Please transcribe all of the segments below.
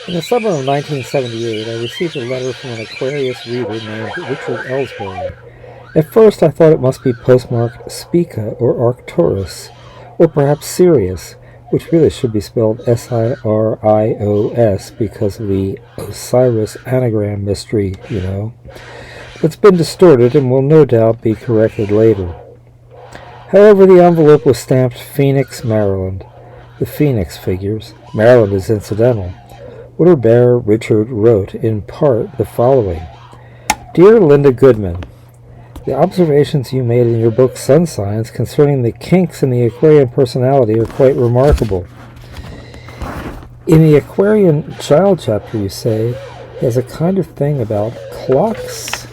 In the summer of 1978, I received a letter from an Aquarius reader named Richard Ellsbury. At first, I thought it must be postmarked Spica or Arcturus, or perhaps Sirius, which really should be spelled Sirios because of the Osiris anagram mystery, you know. It's been distorted and will no doubt be corrected later. However, the envelope was stamped Phoenix, Maryland. The Phoenix figures. Maryland is incidental. Letter bearer Richard wrote, in part, the following. Dear Linda Goodman, the observations you made in your book Sun Signs concerning the kinks in the Aquarian personality are quite remarkable. In the Aquarian child chapter, you say, there's a kind of thing about clocks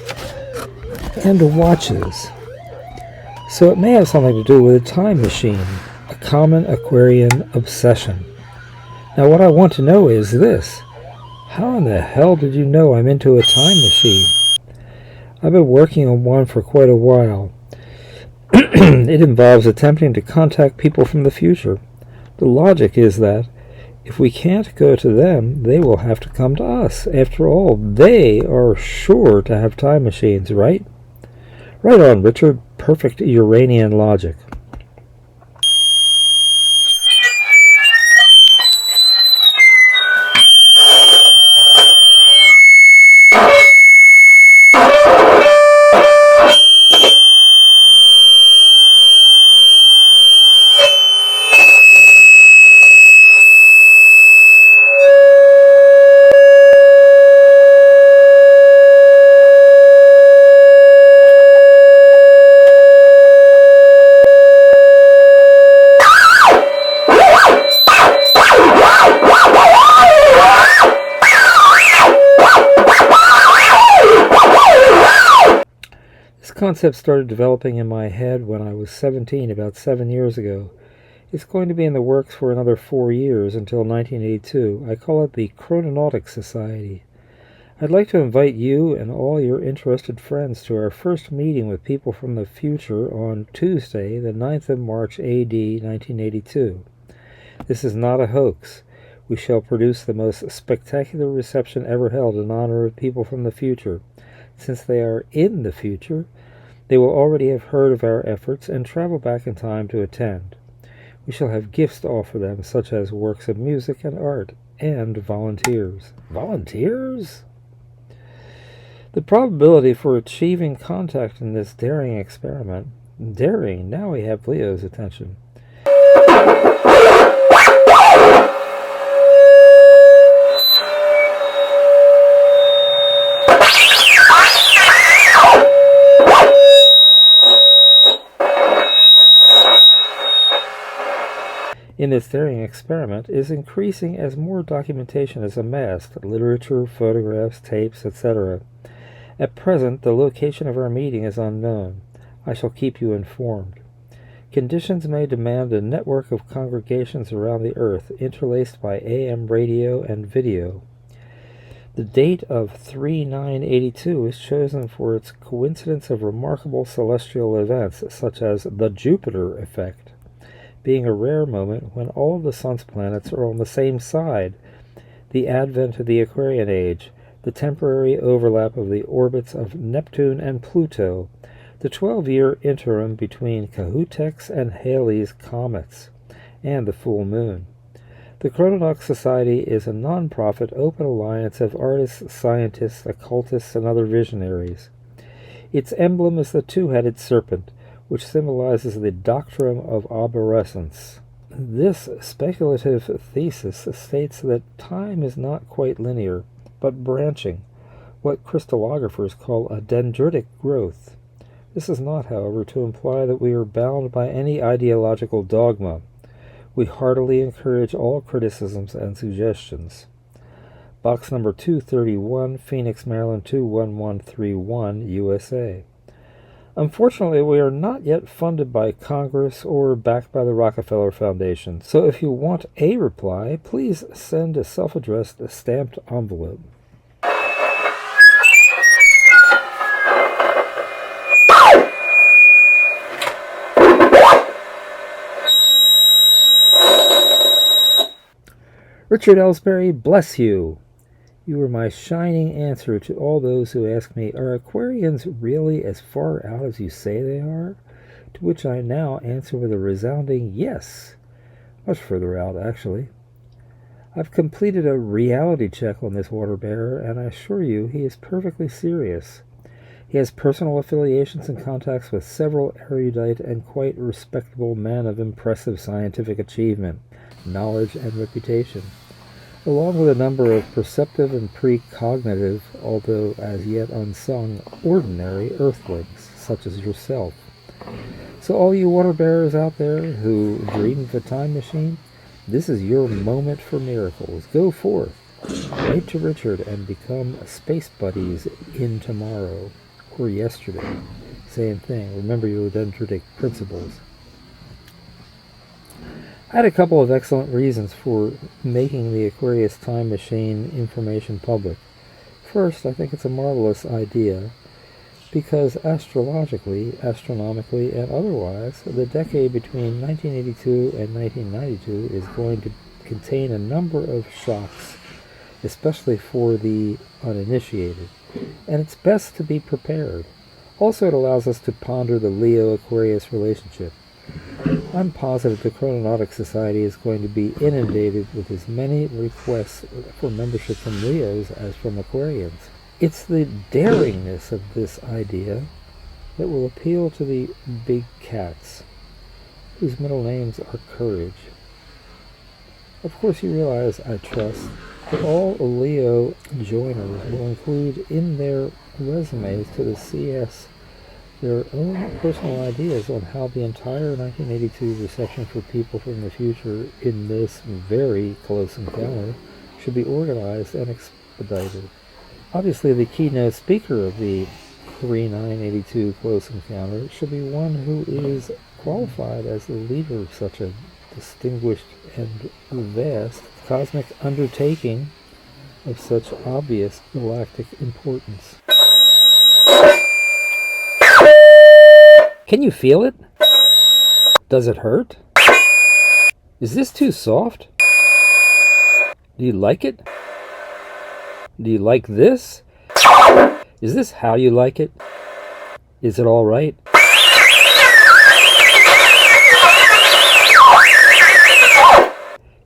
and watches. So it may have something to do with a time machine, a common Aquarian obsession. Now what I want to know is this. How in the hell did you know I'm into a time machine? I've been working on one for quite a while. It involves attempting to contact people from the future. The logic is that if we can't go to them, they will have to come to us. After all, they are sure to have time machines, right? Right on, Richard. Perfect Uranian logic. This concept started developing in my head when I was 17, about 7 years ago. It's going to be in the works for another 4 years, until 1982. I call it the Chrononautic Society. I'd like to invite you and all your interested friends to our first meeting with people from the future on Tuesday, the 9th of March, A.D. 1982. This is not a hoax. We shall produce the most spectacular reception ever held in honor of people from the future. Since they are in the future, they will already have heard of our efforts and travel back in time to attend. We shall have gifts to offer them, such as works of music and art, and volunteers. Volunteers? The probability for achieving contact in this daring experiment. Daring? Now we have Leo's attention. In this daring experiment is increasing as more documentation is amassed, literature, photographs, tapes, etc. At present, the location of our meeting is unknown. I shall keep you informed. Conditions may demand a network of congregations around the earth, interlaced by AM radio and video. The date of 3/9/82 is chosen for its coincidence of remarkable celestial events, such as the Jupiter effect, being a rare moment when all of the sun's planets are on the same side, the advent of the Aquarian Age, the temporary overlap of the orbits of Neptune and Pluto, the 12-year interim between Cahutek's and Halley's comets, and the full moon. The Chrononautic Society is a non-profit open alliance of artists, scientists, occultists, and other visionaries. Its emblem is the two-headed serpent, which symbolizes the doctrine of arborescence. This speculative thesis states that time is not quite linear, but branching, what crystallographers call a dendritic growth. This is not, however, to imply that we are bound by any ideological dogma. We heartily encourage all criticisms and suggestions. Box number 231, Phoenix, Maryland 21131, USA. Unfortunately, we are not yet funded by Congress or backed by the Rockefeller Foundation, so if you want a reply, please send a self-addressed stamped envelope. Richard Ellsbury, bless you. You are my shining answer to all those who ask me, are Aquarians really as far out as you say they are? To which I now answer with a resounding yes. Much further out, actually. I've completed a reality check on this water bearer, and I assure you he is perfectly serious. He has personal affiliations and contacts with several erudite and quite respectable men of impressive scientific achievement, knowledge, and reputation, along with a number of perceptive and precognitive, although as yet unsung, ordinary earthlings, such as yourself. So all you water bearers out there who dream of a time machine, this is your moment for miracles. Go forth, write to Richard, and become space buddies in tomorrow, or yesterday. Same thing. Remember your dendritic principles. I had a couple of excellent reasons for making the Aquarius time machine information public. First, I think it's a marvelous idea, because astrologically, astronomically, and otherwise, the decade between 1982 and 1992 is going to contain a number of shocks, especially for the uninitiated, and it's best to be prepared. Also, it allows us to ponder the Leo-Aquarius relationship. I'm positive the Chrononautic Society is going to be inundated with as many requests for membership from Leos as from Aquarians. It's the daringness of this idea that will appeal to the big cats, whose middle names are Courage. Of course, you realize, I trust, that all Leo joiners will include in their resumes to the CS their own personal ideas on how the entire 1982 reception for people from the future in this very close encounter should be organized and expedited. Obviously, the keynote speaker of the 3982 Close Encounter should be one who is qualified as the leader of such a distinguished and vast cosmic undertaking of such obvious galactic importance. Can you feel it? Does it hurt? Is this too soft? Do you like it? Do you like this? Is this how you like it? Is it all right?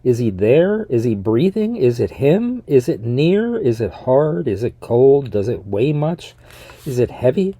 Is he there? Is he breathing? Is it him? Is it near? Is it hard? Is it cold? Does it weigh much? Is it heavy?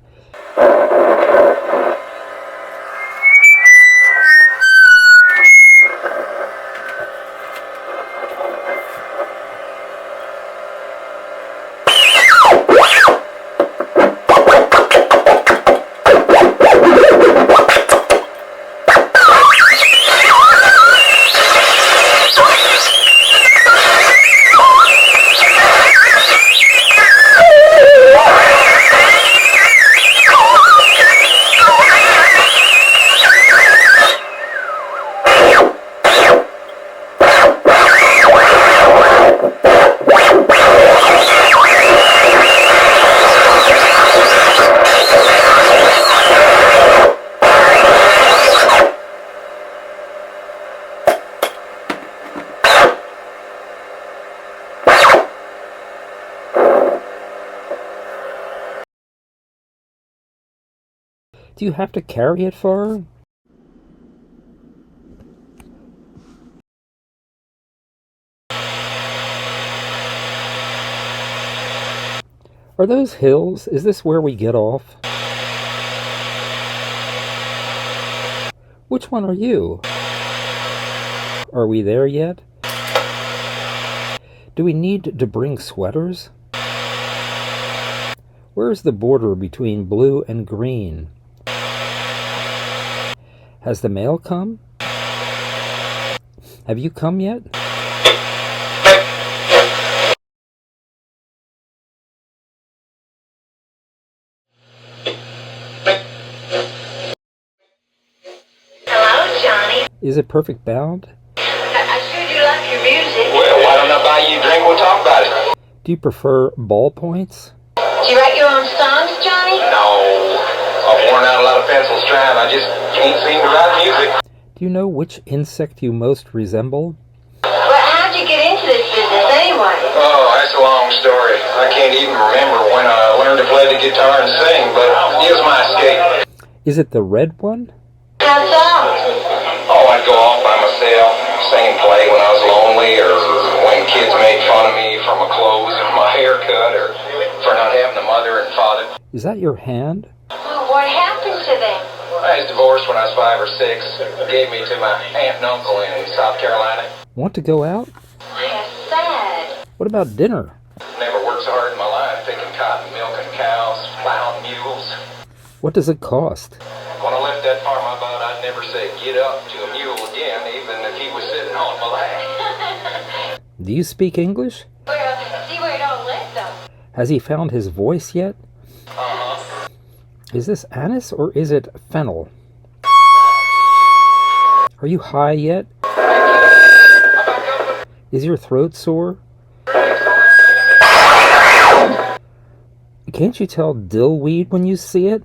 Do you have to carry it far? Are those hills? Is this where we get off? Which one are you? Are we there yet? Do we need to bring sweaters? Where's the border between blue and green? Has the mail come? Have you come yet? Hello, Johnny. Is it perfect bound? I sure do like your music. Well, why don't I buy you a drink? We'll talk about it. Do you prefer ballpoints? Do you write your own songs, Johnny? No. I've worn out a lot of pencils trying. I just can't seem to write music. Do you know which insect you most resemble? Well, how'd you get into this business anyway? Oh, that's a long story. I can't even remember when I learned to play the guitar and sing, but here's my escape. Is it the red one? How so? Oh, I'd go off by myself, sing and play when I was lonely, or when kids made fun of me for my clothes and my haircut, or for not having a mother and father. Is that your hand? Oh, what happened to them? I was divorced when I was 5 or 6. Gave me to my aunt and uncle in South Carolina. Want to go out? That's sad. What about dinner? Never worked so hard in my life, picking cotton, milking cows, plowing mules. What does it cost? When I left that farm I thought I'd never say get up to a mule again, even if he was sitting on my lap. Do you speak English? Well, see where it all led them. Has he found his voice yet? Uh-huh. Is this anise or is it fennel? Are you high yet? Is your throat sore? Can't you tell dill weed when you see it?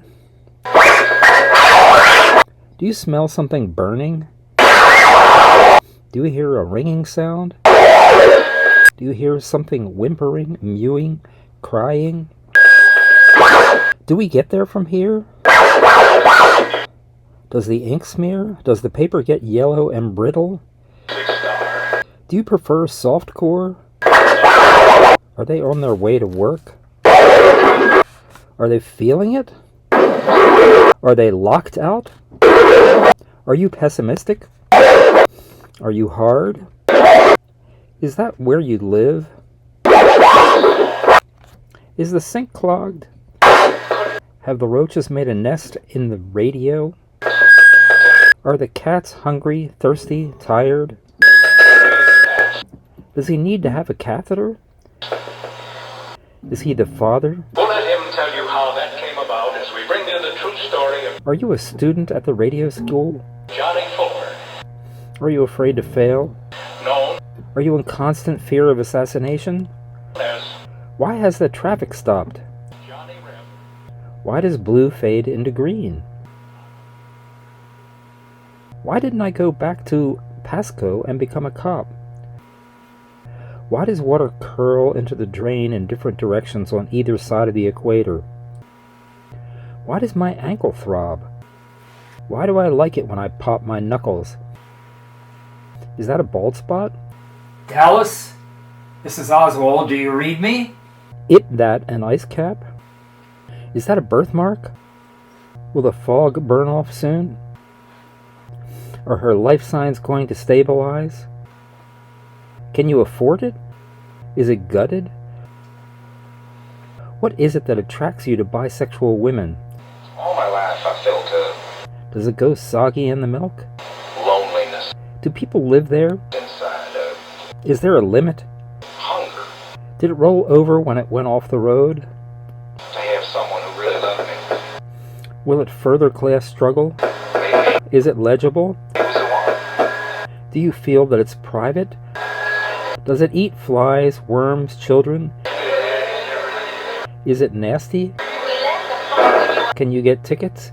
Do you smell something burning? Do you hear a ringing sound? Do you hear something whimpering, mewing, crying? Do we get there from here? Does the ink smear? Does the paper get yellow and brittle? Do you prefer softcore? Are they on their way to work? Are they feeling it? Are they locked out? Are you pessimistic? Are you hard? Is that where you live? Is the sink clogged? Have the roaches made a nest in the radio? Are the cats hungry, thirsty, tired? Does he need to have a catheter? Is he the father? We'll let him tell you how that came about as we bring you the true story of Are you a student at the radio school? Johnny Fuller. Are you afraid to fail? Known Are you in constant fear of assassination? as Why has the traffic stopped? Johnny Raveller. Why does blue fade into green? Why didn't I go back to Pasco and become a cop? Why does water curl into the drain in different directions on either side of the equator? Why does my ankle throb? Why do I like it when I pop my knuckles? Is that a bald spot? Dallas? This is Oswald. Do you read me? That an ice cap? Is that a birthmark? Will the fog burn off soon? Are her life signs going to stabilize? Can you afford it? Is it gutted? What is it that attracts you to bisexual women? All my life I felt Does it go soggy in the milk? loneliness Do people live there? inside, Is there a limit? hunger Did it roll over when it went off the road? to have someone who really loved me. Will it further class struggle? Maybe Is it legible? it was a woman. Do you feel that it's private? Does it eat flies, worms, children? Is it nasty? Can you get tickets?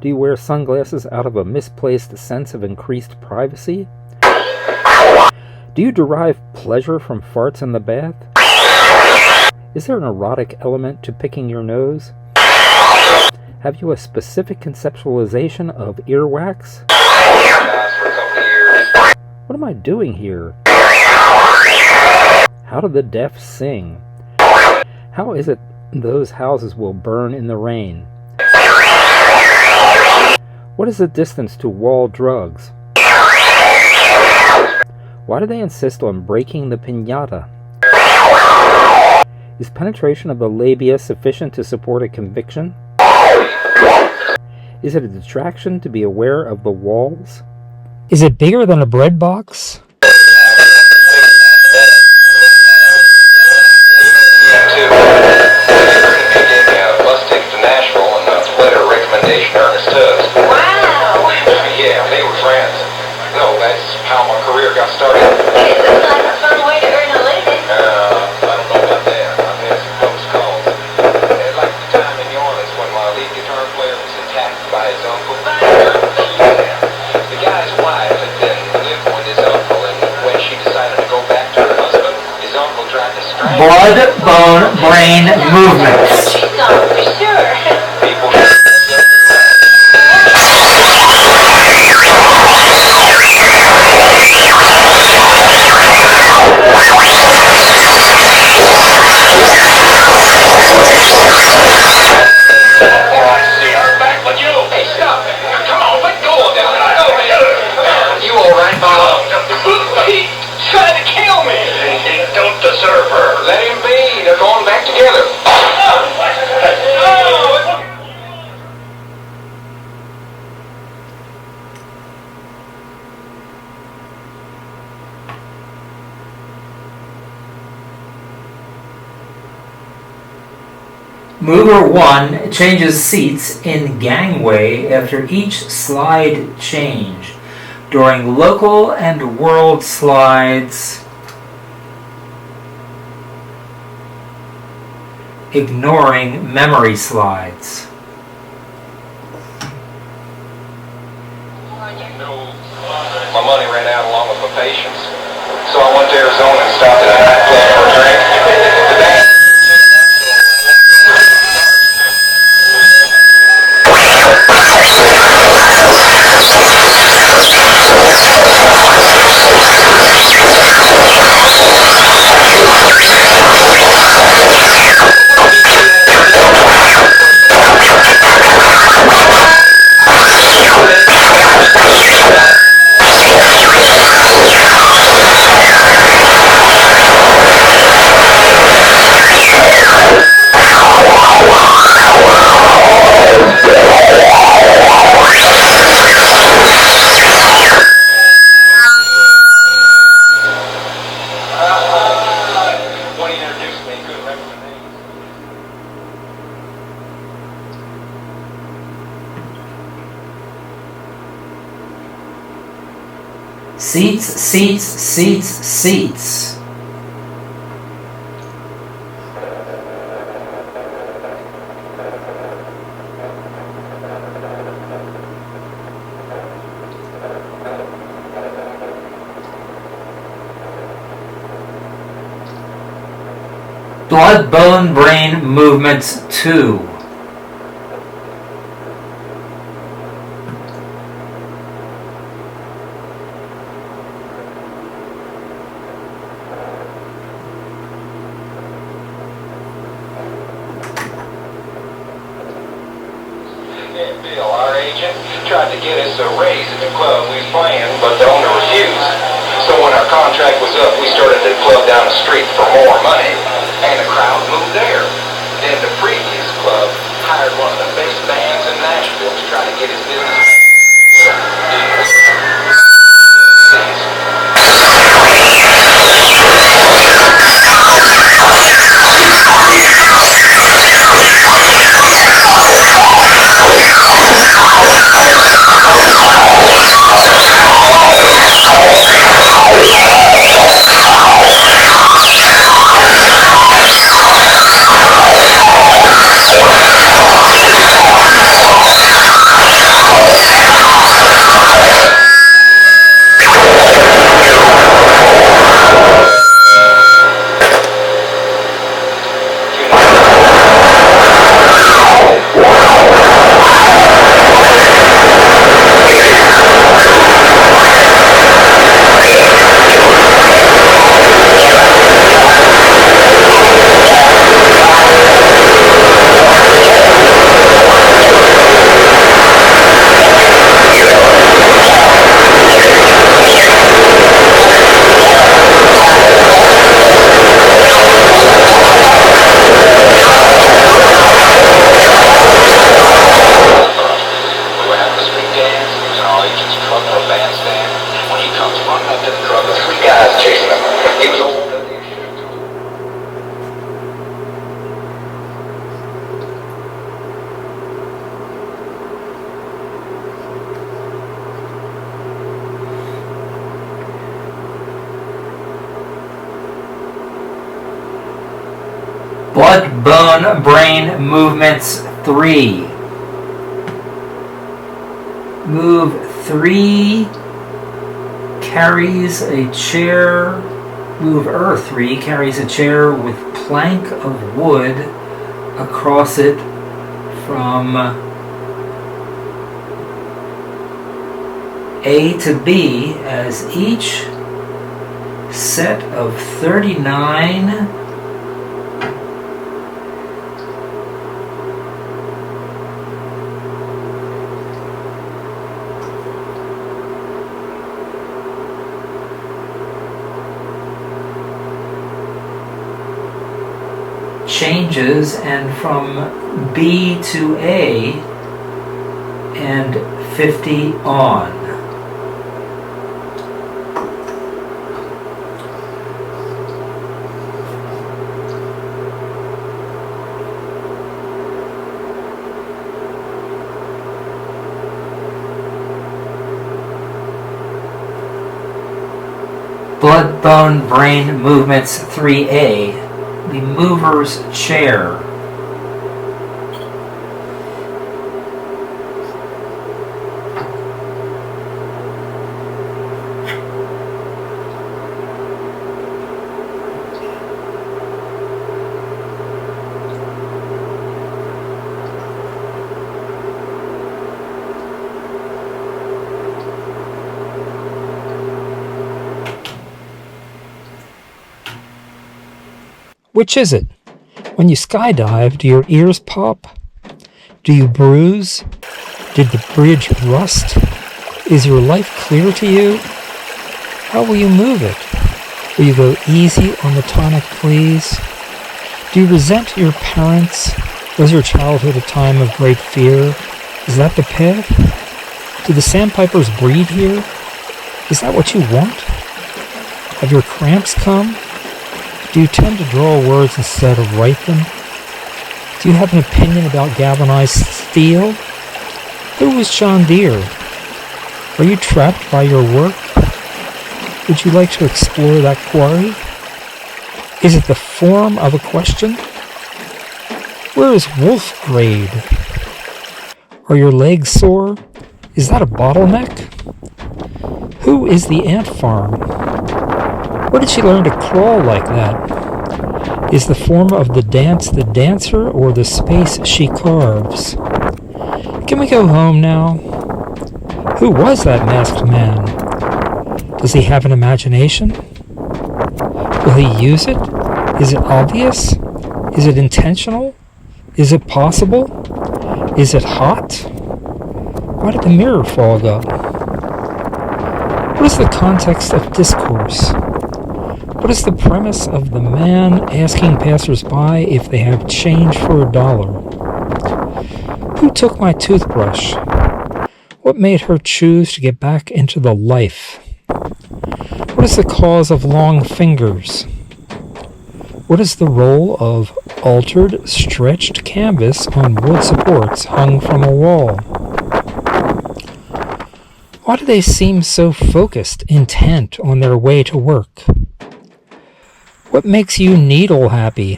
Do you wear sunglasses out of a misplaced sense of increased privacy? Do you derive pleasure from farts in the bath? Is there an erotic element to picking your nose? Have you a specific conceptualization of earwax? Guys for a couple of years. What am I doing here? How do the deaf sing? How is it those houses will burn in the rain? What is the distance to wall drugs? Why do they insist on breaking the piñata? Is penetration of the labia sufficient to support a conviction? Is it a distraction to be aware of the walls? Is it bigger than a bread box? Wow. Yeah, they were friends. No, that's how my career got started. It looks like a fun way to earn a living. I don't know about that. I've had some close calls. Like the time in New Orleans when my lead guitar player was attacked by his uncle. The guy's wife had been living with his uncle, and when she decided to go back to her husband, his uncle brain movements. Country song for sure. People See her back with you. Hey, stop it. Come on, let go of that. You all right, Bob? He tried to kill me. He don't deserve her. Let him be. They're going back together. Mover 1 changes seats in gangway after each slide change. During local and world slides, ignoring memory slides. My money ran out along with my patience. So I went to Arizona and stopped at a nightclub for a drink. The band when he introduced me, he couldn't remember my name. Seats, seats, seats, seats. Blood, bone, brain movements 2. Yeah, Bill, our agent, tried to get us a raise at the club we was playing, but the owner refused. So when our contract was up, we started the club down the street for more money, and the crowd moved there. Then the previous club hired one of the best bands in Nashville to try to get his business. Blood, bone, brain movements 3. Move 3 carries a chair. Move 3 carries a chair with plank of wood across it from A to B as each set of 39 changes, and from B to A and 50 on. Blood, bone, brain movements 3A. The mover's chair. Which is it? When you skydive, do your ears pop? Do you bruise? Did the bridge rust? Is your life clear to you? How will you move it? Will you go easy on the tonic, please? Do you resent your parents? Was your childhood a time of great fear? Is that the path? Do the sandpipers breed here? Is that what you want? Have your cramps come? Do you tend to draw words instead of write them? Do you have an opinion about galvanized steel? Who was John Deere? Are you trapped by your work? Would you like to explore that quarry? Is it the form of a question? Where is wolf grade? Are your legs sore? Is that a bottleneck? Who is the ant farm? Where did she learn to crawl like that? Is the form of the dance the dancer or the space she carves? Can we go home now? Who was that masked man? Does he have an imagination? Will he use it? Is it obvious? Is it intentional? Is it possible? Is it hot? Why did the mirror fog up? What is the context of discourse? What is the premise of the man asking passers-by if they have change for $1? Who took my toothbrush? What made her choose to get back into the life? What is the cause of long fingers? What is the role of altered, stretched canvas on wood supports hung from a wall? Why do they seem so focused, intent on their way to work? What makes you needle happy?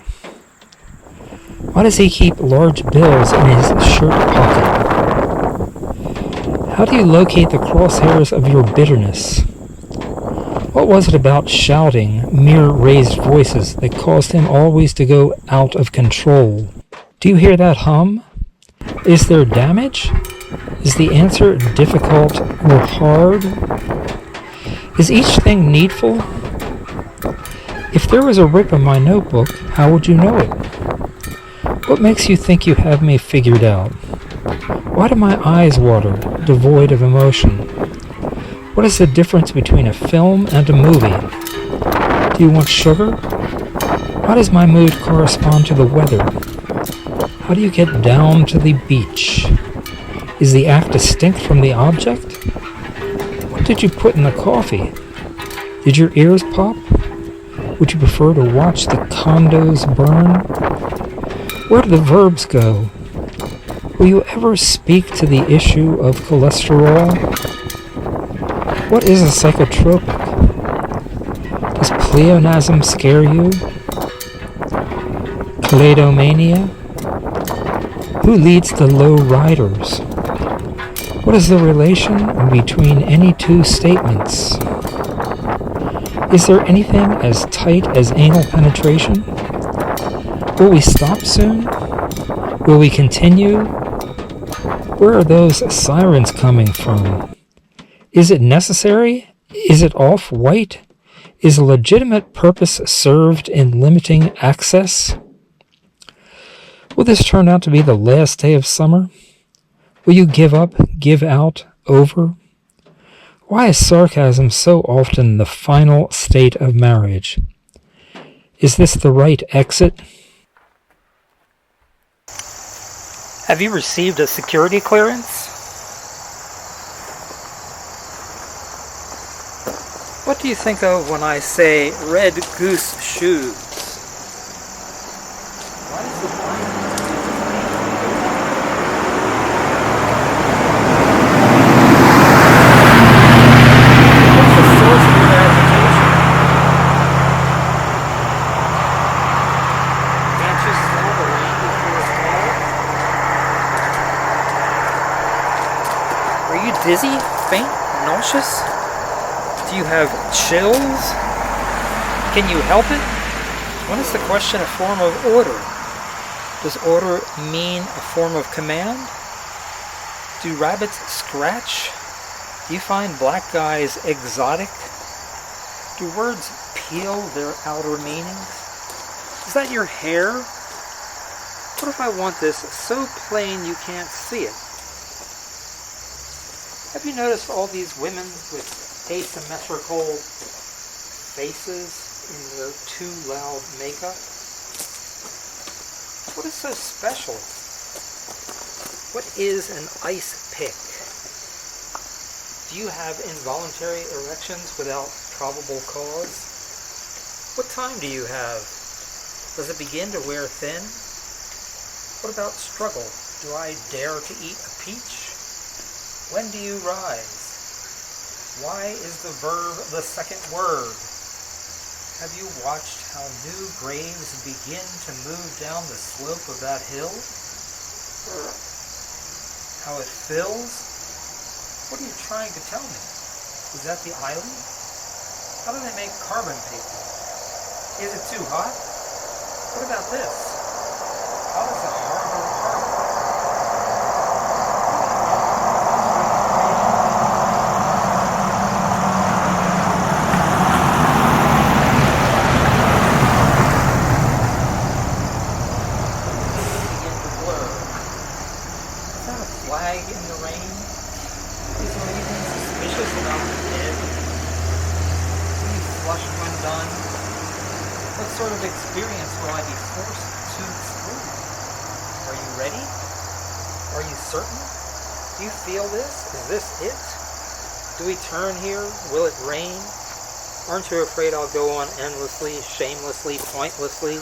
Why does he keep large bills in his shirt pocket? How do you locate the crosshairs of your bitterness? What was it about shouting, mere raised voices that caused him always to go out of control? Do you hear that hum? Is there damage? Is the answer difficult or hard? Is each thing needful? If there was a rip in my notebook, how would you know it? What makes you think you have me figured out? Why do my eyes water, devoid of emotion? What is the difference between a film and a movie? Do you want sugar? How does my mood correspond to the weather? How do you get down to the beach? Is the act distinct from the object? What did you put in the coffee? Did your ears pop? Would you prefer to watch the condos burn? Where do the verbs go? Will you ever speak to the issue of cholesterol? What is a psychotropic? Does pleonasm scare you? Kaledomania? Who leads the low riders? What is the relation between any two statements? Is there anything as tight as anal penetration? Will we stop soon? Will we continue? Where are those sirens coming from? Is it necessary? Is it off-white? Is a legitimate purpose served in limiting access? Will this turn out to be the last day of summer? Will you give up, give out, over? Why is sarcasm so often the final state of marriage? Is this the right exit? Have you received a security clearance? What do you think of when I say red goose shoes? Why is the blind? What's the source of your agitation? Can't you smell the rain before it's fall? Are you dizzy, faint, nauseous? Do you have chills? Can you help it? When is the question a form of order? Does order mean a form of command? Do rabbits scratch? Do you find black guys exotic? Do words peel their outer meanings? Is that your hair? What if I want this so plain you can't see it? Have you noticed all these women with asymmetrical faces in their too loud makeup? What is so special? What is an ice pick? Do you have involuntary erections without probable cause? What time do you have? Does it begin to wear thin? What about struggle? Do I dare to eat a peach? When do you rise? Why is the verb the second word? Have you watched how new graves begin to move down the slope of that hill? How it fills? What are you trying to tell me? Is that the island? How do they make carbon paper? Is it too hot? What about this? How does the harbor harbor? Experience will I be forced to exclude? Are you ready? Are you certain? Do you feel this? Is this it? Do we turn here? Will it rain? Aren't you afraid I'll go on endlessly, shamelessly, pointlessly?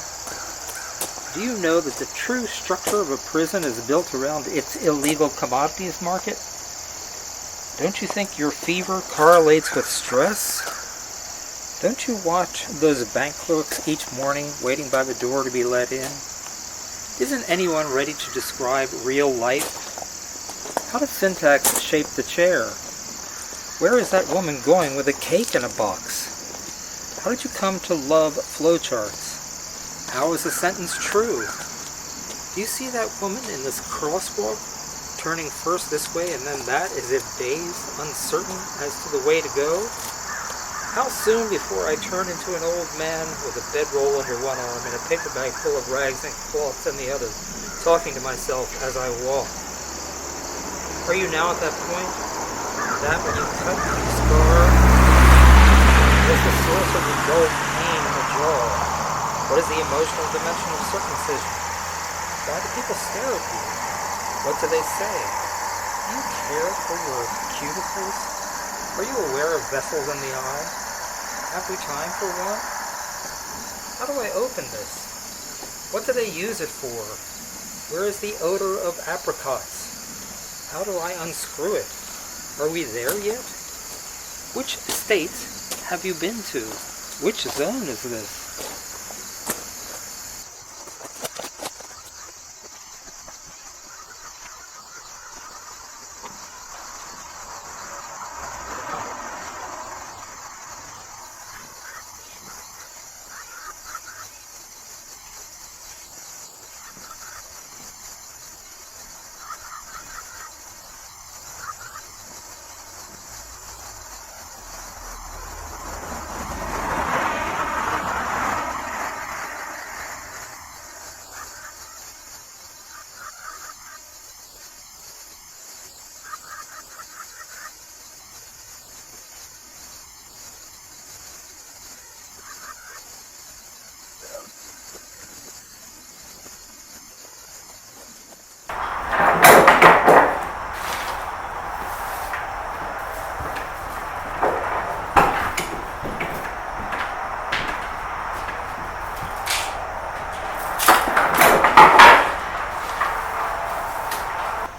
Do you know that the true structure of a prison is built around its illegal commodities market? Don't you think your fever correlates with stress? Don't you watch those bank clerks each morning waiting by the door to be let in? Isn't anyone ready to describe real life? How does syntax shape the chair? Where is that woman going with a cake in a box? How did you come to love flowcharts? How is a sentence true? Do you see that woman in this crosswalk, turning first this way and then that as if dazed, uncertain as to the way to go? How soon before I turn into an old man with a bedroll under one arm and a paper bag full of rags and cloths in the other, talking to myself as I walk? Are you now at that point? That when you cut the scar is the source of the dull pain in the jaw? What is the emotional dimension of circumcision? Why do people stare at you? What do they say? Do you care for your cuticles? Are you aware of vessels in the eye? Have we time for one? How do I open this? What do they use it for? Where is the odor of apricots? How do I unscrew it? Are we there yet? Which state have you been to? Which zone is this?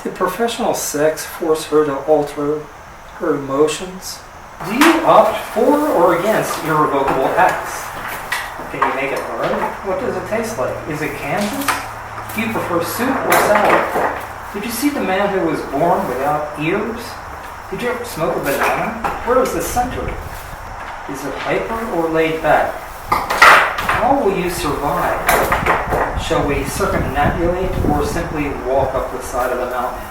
Did professional sex force her to alter her emotions? Do you opt for or against irrevocable acts? Can you make it hard? What does it taste like? Is it Kansas? Do you prefer soup or salad? Did you see the man who was born without ears? Did you ever smoke a banana? Where is the center? Is it hyper or laid back? How will you survive? Shall we circumnavigate or simply walk up the side of the mountain?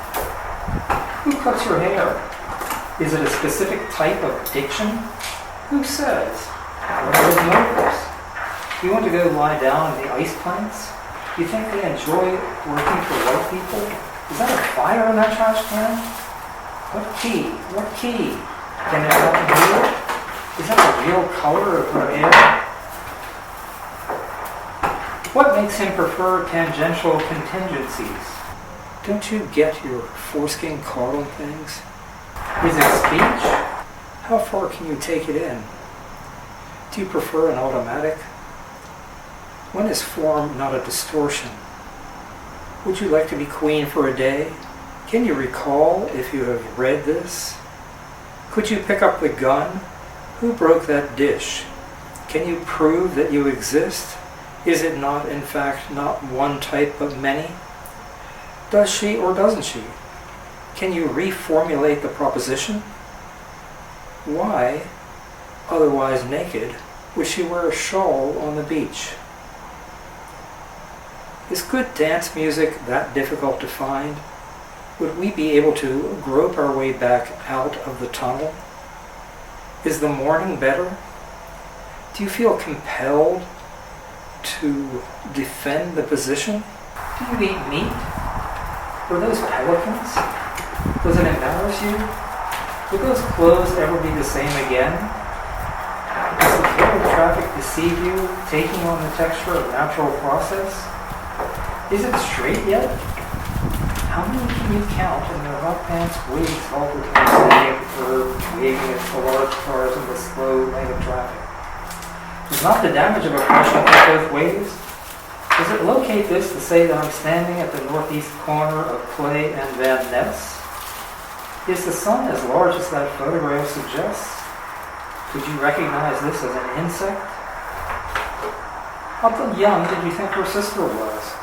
Who cuts your hair? Is it a specific type of diction? Who says? What are his motives? Do you want to go lie down in the ice plants? Do you think they enjoy working for white people? Is that a fire in that trash can? What key? What key? Can it help me hear? Is that the real color of her hair? What makes him prefer tangential contingencies? Don't you get your foreskin caught on things? Is it speech? How far can you take it in? Do you prefer an automatic? When is form not a distortion? Would you like to be queen for a day? Can you recall if you have read this? Could you pick up the gun? Who broke that dish? Can you prove that you exist? Is it not, in fact, not one type but many? Does she or doesn't she? Can you reformulate the proposition? Why, otherwise naked, would she wear a shawl on the beach? Is good dance music that difficult to find? Would we be able to grope our way back out of the tunnel? Is the morning better? Do you feel compelled to defend the position? Do you eat meat? Were those pelicans? Does it embarrass you? Would those clothes ever be the same again? Does the flow of traffic deceive you, taking on the texture of natural process? Is it straight yet? How many can you count in their hot pants wigs all the time standing or waving at the large cars in the slow lane of traffic? Does not the damage of oppression cut both ways? Does it locate this to say that I'm standing at the northeast corner of Clay and Van Ness? Is the sun as large as that photograph suggests? Could you recognize this as an insect? How young did you think her sister was?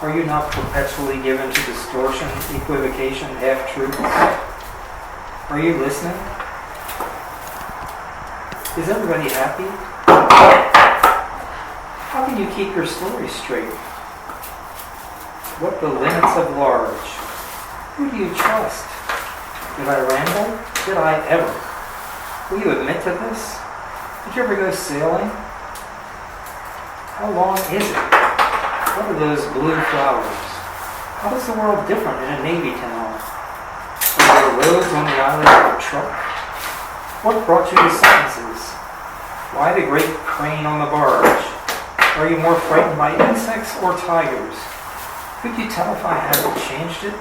Are you not perpetually given to distortion, equivocation, half-truths? Are you listening? Is everybody happy? How can you keep your story straight? What the limits of large? Who do you trust? Did I ramble? Did I ever? Will you admit to this? Did you ever go sailing? How long is it? What are those blue flowers? How is the world different in a Navy tunnel? Are there roads on the island of a truck? What brought you to sentences? Why the great crane on the barge? Are you more frightened by insects or tigers? Could you tell if I hadn't changed it?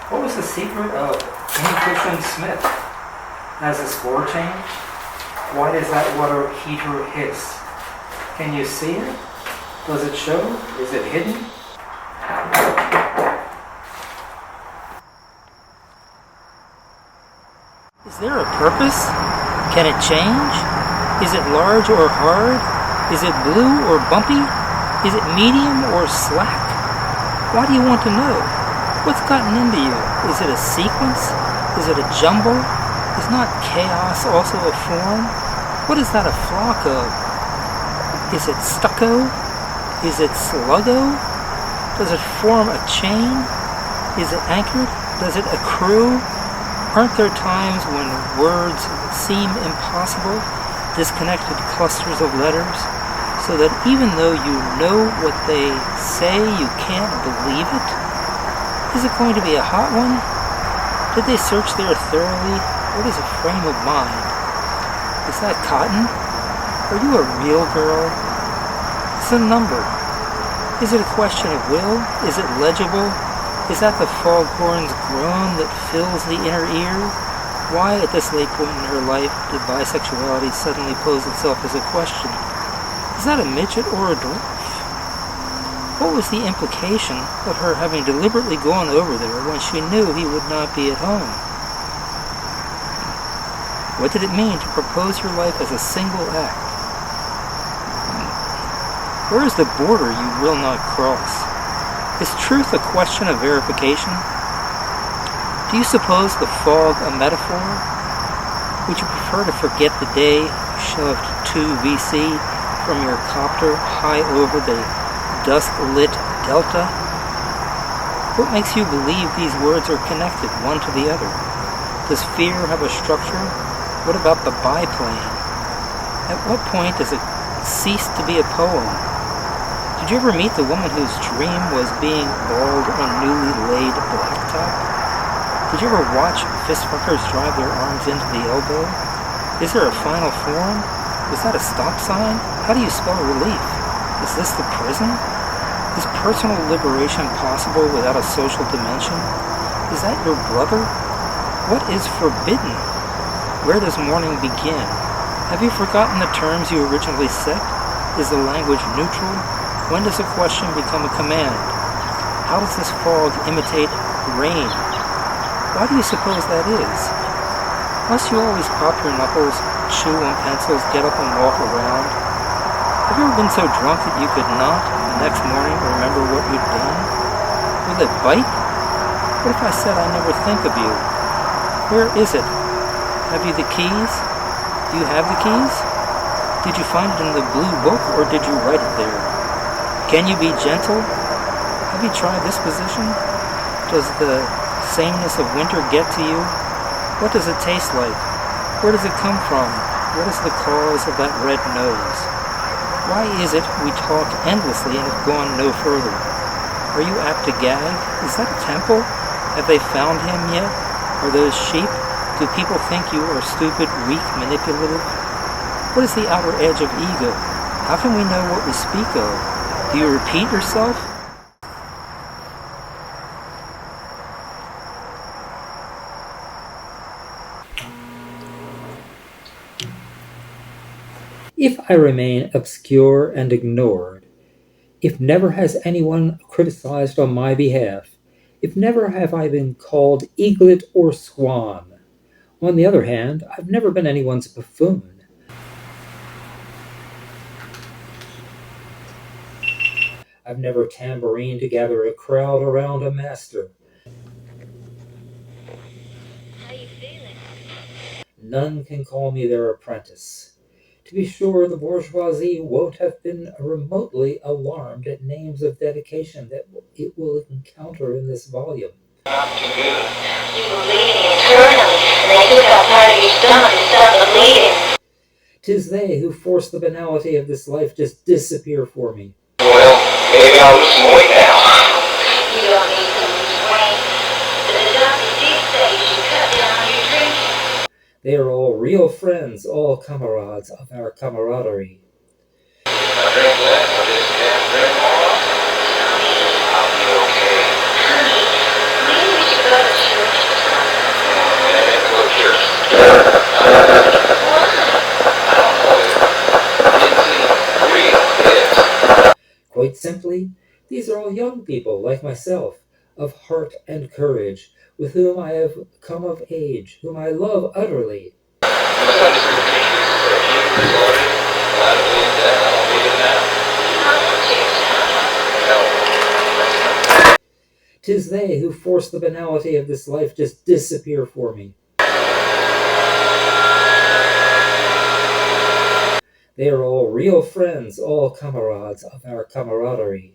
What was the secret of Inefficient Smith? Has the score changed? Why does that water heater hiss? Can you see it? Does it show? Is it hidden? Is there a purpose? Can it change? Is it large or hard? Is it blue or bumpy? Is it medium or slack? Why do you want to know? What's gotten into you? Is it a sequence? Is it a jumble? Is not chaos also a form? What is that a flock of? Is it stucco? Is it sluggo? Does it form a chain? Is it anchored? Does it accrue? Aren't there times when words seem impossible, disconnected clusters of letters, so that even though you know what they say, you can't believe it? Is it going to be a hot one? Did they search there thoroughly? What is a frame of mind? Is that cotton? Are you a real girl? It's a number. Is it a question of will? Is it legible? Is that the foghorn's groan that fills the inner ear? Why, at this late point in her life, did bisexuality suddenly pose itself as a question? Is that a midget or a dwarf? What was the implication of her having deliberately gone over there when she knew he would not be at home? What did it mean to propose your life as a single act? Where is the border you will not cross? Is truth a question of verification? Do you suppose the fog a metaphor? Would you prefer to forget the day you shoved 2 VC from your copter high over the dusk-lit delta? What makes you believe these words are connected one to the other? Does fear have a structure? What about the biplane? At what point does it cease to be a poem? Did you ever meet the woman whose dream was being bald on newly laid blacktop? Did you ever watch fistfuckers drive their arms into the elbow? Is there a final form? Was that a stop sign? How do you spell relief? Is this the prison? Is personal liberation possible without a social dimension? Is that your brother? What is forbidden? Where does mourning begin? Have you forgotten the terms you originally set? Is the language neutral? When does a question become a command? How does this fog imitate rain? Why do you suppose that is? Must you always pop your knuckles, chew on pencils, get up and walk around? Have you ever been so drunk that you could not, the next morning, remember what you'd done? Will it bite? What if I said I never think of you? Where is it? Have you the keys? Do you have the keys? Did you find it in the blue book, or did you write it there? Can you be gentle? Have you tried this position? Does the sameness of winter get to you? What does it taste like? Where does it come from? What is the cause of that red nose? Why is it we talk endlessly and have gone no further? Are you apt to gag? Is that a temple? Have they found him yet? Are those sheep? Do people think you are stupid, weak, manipulative? What is the outer edge of ego? How can we know what we speak of? Do you repeat yourself? If I remain obscure and ignored, if never has anyone criticized on my behalf, if never have I been called eaglet or swan, on the other hand, I've never been anyone's buffoon. I've never tambourined to gather a crowd around a master. How you feeling? None can call me their apprentice. To be sure, the bourgeoisie won't have been remotely alarmed at names of dedication that it will encounter in this volume. Not too good. You were bleeding internally, and they took out part of your stomach to stop the bleeding. 'Tis they who force the banality of this life just disappear for me. Well, maybe I'll lose some weight now. You don't need to lose weight. But the doctor did say you should cut down on your drinking. They are all real friends, all comrades of our camaraderie. I drink less, I just can't drink more. I'll be okay. Honey, maybe we should go to church or something. Yeah, go to church. Why? I don't know. It seems real, yes. Quite simply, these are all young people like myself, of heart and courage, with whom I have come of age, whom I love utterly. My Sunday school teacher said you recorded. I believe that. I don't believe it now. I want you to. No. 'Tis they who force the banality of this life just disappear for me. They are all real friends, all comrades of our camaraderie.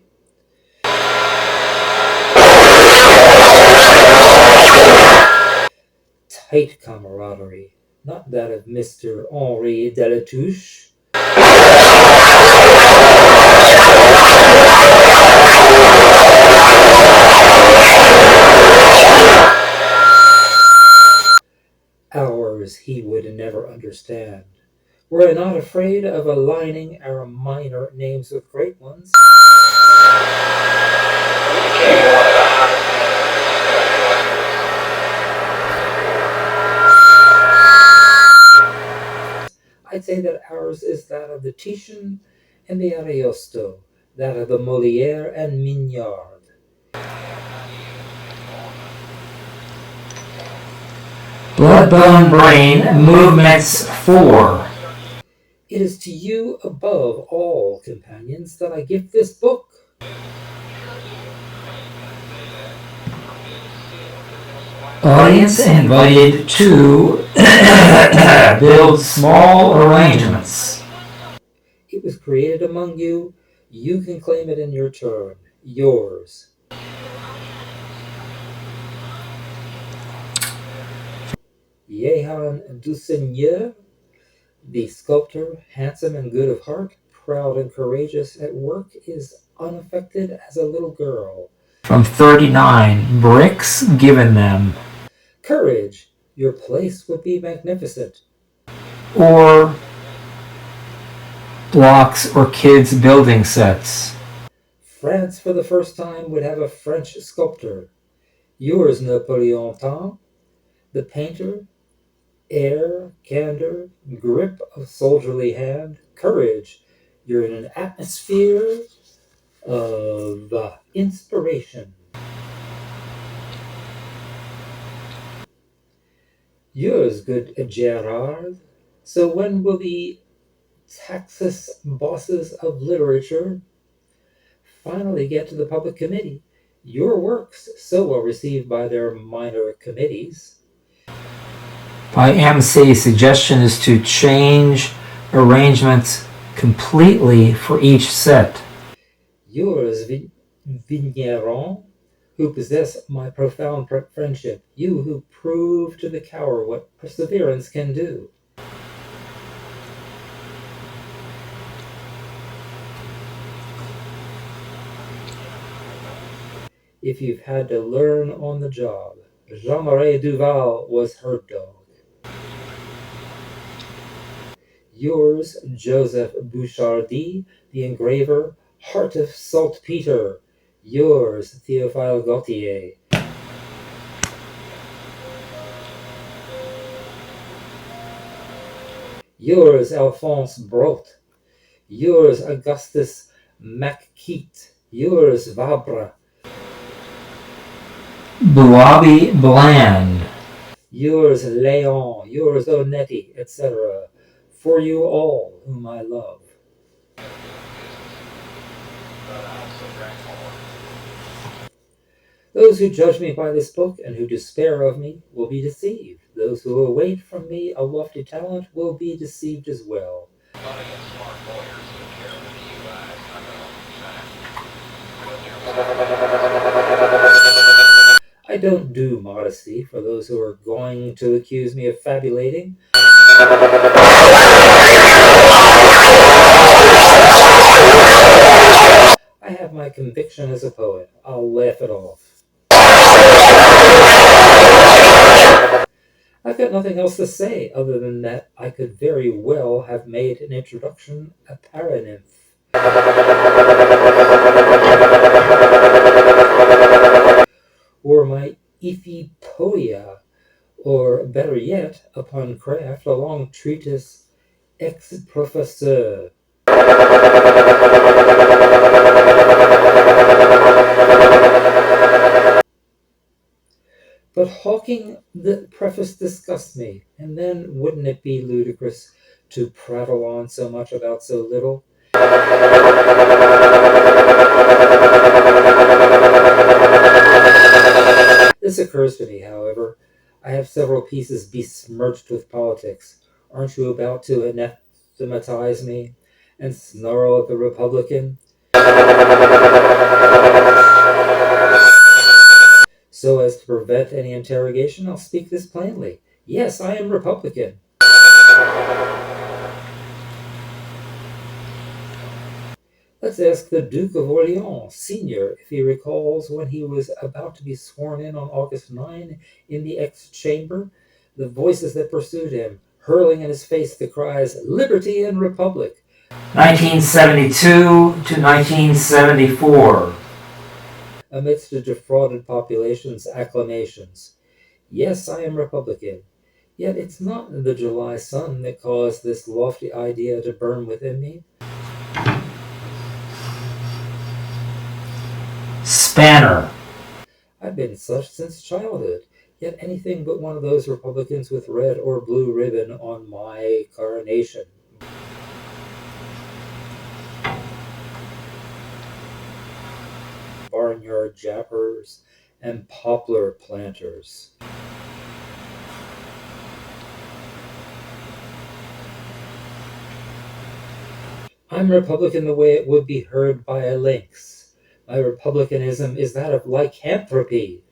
Tight camaraderie, not that of Mr. Henri Delatouche. Ours he would never understand. Were I not afraid of aligning our minor names with great ones? I'd say that ours is that of the Titian and the Ariosto, that of the Molière and Mignard. Blood, Bone, Brain, Movements 4. It is to you above all, companions, that I give this book. Audience invited to build small arrangements. It was created among you. You can claim it in your turn. Yours. Jehan du Seigneur, the sculptor, handsome and good of heart, proud and courageous at work, is unaffected as a little girl. From 39, bricks given them. Courage, your place would be magnificent. Or blocks or kids' building sets. France for the first time would have a French sculptor. Yours, Napoleon Tam, the painter, air, candor, grip of soldierly hand, courage. You're in an atmosphere of inspiration. Yours, good Gerard. So when will the Texas bosses of literature finally get to the public committee? Your works, so well received by their minor committees. By MC, suggestion is to change arrangements completely for each set. Yours, Vigneron, who possess my profound friendship, you who prove to the coward what perseverance can do. If you've had to learn on the job, Jean-Marie Duval was her dog. Yours, Joseph Bouchardy, the engraver, heart of saltpeter. Yours, Théophile Gautier. Yours, Alphonse Brot. Yours, Augustus Macquet. Yours, Vabre. Buabi Bland. Yours, Léon. Yours, Onetti, etc. For you all whom I love. Those who judge me by this book and who despair of me will be deceived. Those who await from me a lofty talent will be deceived as well. I don't do modesty for those who are going to accuse me of fabulating. I have my conviction as a poet. I'll laugh it off. I've got nothing else to say other than that I could very well have made an introduction a paranymph. Or my Ephipoia, or better yet, upon craft, a long treatise ex professeur. But hawking the preface disgusts me, and then wouldn't it be ludicrous to prattle on so much about so little? This occurs to me, however. I have several pieces besmirched with politics. Aren't you about to anathematize me and snarl at the Republican? So as to prevent any interrogation, I'll speak this plainly. Yes, I am Republican. Let's ask the Duke of Orleans, Senior, if he recalls when he was about to be sworn in on August 9 in the X-Chamber, the voices that pursued him, hurling in his face the cries, "Liberty and Republic." 1972 to 1974. Amidst the defrauded population's acclamations. Yes, I am Republican. Yet it's not the July sun that caused this lofty idea to burn within me. Spanner. I've been such since childhood, yet anything but one of those Republicans with red or blue ribbon on my coronation. Barnyard jappers and poplar planters. I'm Republican the way it would be heard by a lynx. My Republicanism is that of lycanthropy.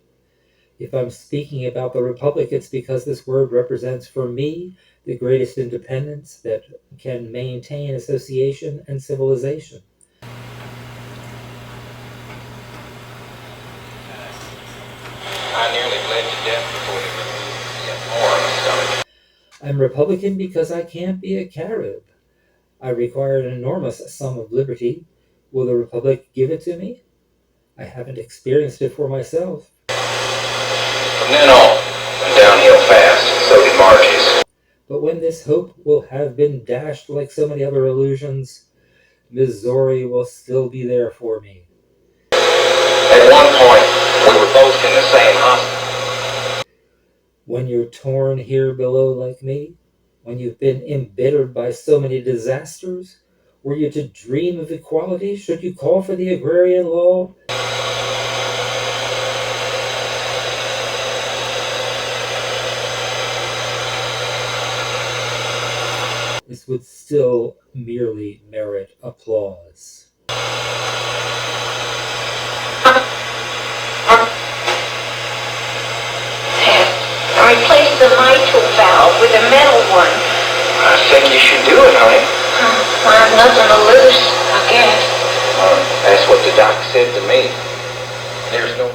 If I'm speaking about the Republic, it's because this word represents for me the greatest independence that can maintain association and civilization. I nearly bled to death before they removed the more on my stomach. I'm Republican because I can't be a Carib. I require an enormous sum of liberty. Will the Republic give it to me? I haven't experienced it for myself. From then on, went downhill fast, so did Margie's. But when this hope will have been dashed like so many other illusions, Missouri will still be there for me. At one point, we were both in the same hospital. When you're torn here below like me, when you've been embittered by so many disasters, were you to dream of equality, should you call for the agrarian law? This would still merely merit applause. Replace the mitral valve with a metal one. I think you should do it, honey. I have nothing to lose, I guess. That's what the doc said to me. There's no